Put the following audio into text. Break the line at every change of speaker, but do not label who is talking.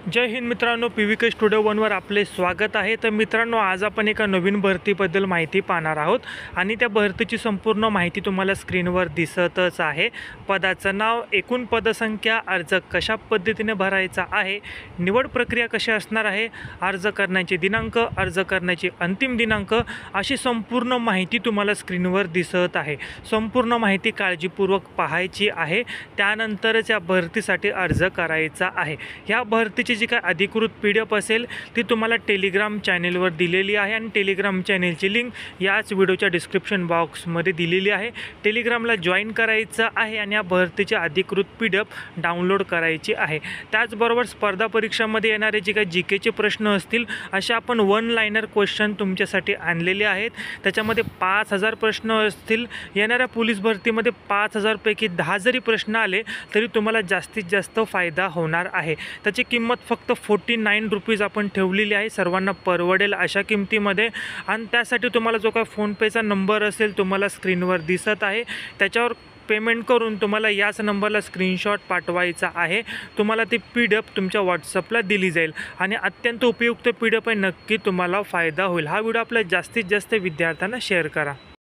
जय हिंद मित्रांनो, PVK studio वनवर आपले स्वागत आहे। तर मित्रांनो, आज आपण एका नवीन भरतीबद्दल माहिती पाहणार आहोत आणि त्या भरतीची संपूर्ण माहिती तुम्हाला स्क्रीनवर दिसतच आहे। पदाचं नाव, एकूण पदसंख्या, अर्ज कशा पद्धतीने भरायचा आहे, निवड प्रक्रिया कशी असणार आहे, अर्ज करण्याचे दिनांक, अर्ज करण्याची अंतिम दिनांक, अशी संपूर्ण माहिती तुम्हाला स्क्रीनवर दिसत आहे। संपूर्ण माहिती काळजीपूर्वक पाहायची आहे, त्यानंतरच या भरतीसाठी अर्ज करायचा आहे। ह्या भरतीची जी काय अधिकृत PDF असेल ती तुम्हाला टेलिग्राम चॅनेलवर दिलेली आहे आणि टेलिग्राम चॅनेलची लिंक याच व्हिडिओच्या डिस्क्रिप्शन बॉक्समध्ये दिलेली आहे। टेलिग्रामला जॉईन करायचं आहे आणि या भरतीची अधिकृत PDF डाउनलोड करायची आहे। त्याचबरोबर स्पर्धा परीक्षांमध्ये येणारे जे काही GKचे प्रश्न असतील असे आपण वन लाइनर क्वेश्चन तुमच्यासाठी आणलेले आहेत। त्याच्यामध्ये 5000 प्रश्न असतील। येणाऱ्या पोलीस भरतीमध्ये 5000 पैकी 10 जरी प्रश्न आले तरी तुम्हाला जास्तीत जास्त फायदा होणार आहे। त्याची किंमत फक्त 49 रुपीज आपण ठेवलेली आहे, सर्वांना परवडेल अशा किमतीमध्ये। आणि त्यासाठी तुम्हाला जो काय फोनपेचा नंबर असेल तुम्हाला स्क्रीनवर दिसत आहे, त्याच्यावर पेमेंट करून तुम्हाला याच नंबरला स्क्रीनशॉट पाठवायचा आहे। तुम्हाला ती PDF तुमच्या व्हॉट्सअपला दिली जाईल आणि अत्यंत उपयुक्त PDF आहे, नक्की तुम्हाला फायदा होईल। हा व्हिडिओ आपल्या जास्तीत जास्त विद्यार्थ्यांना शेअर करा।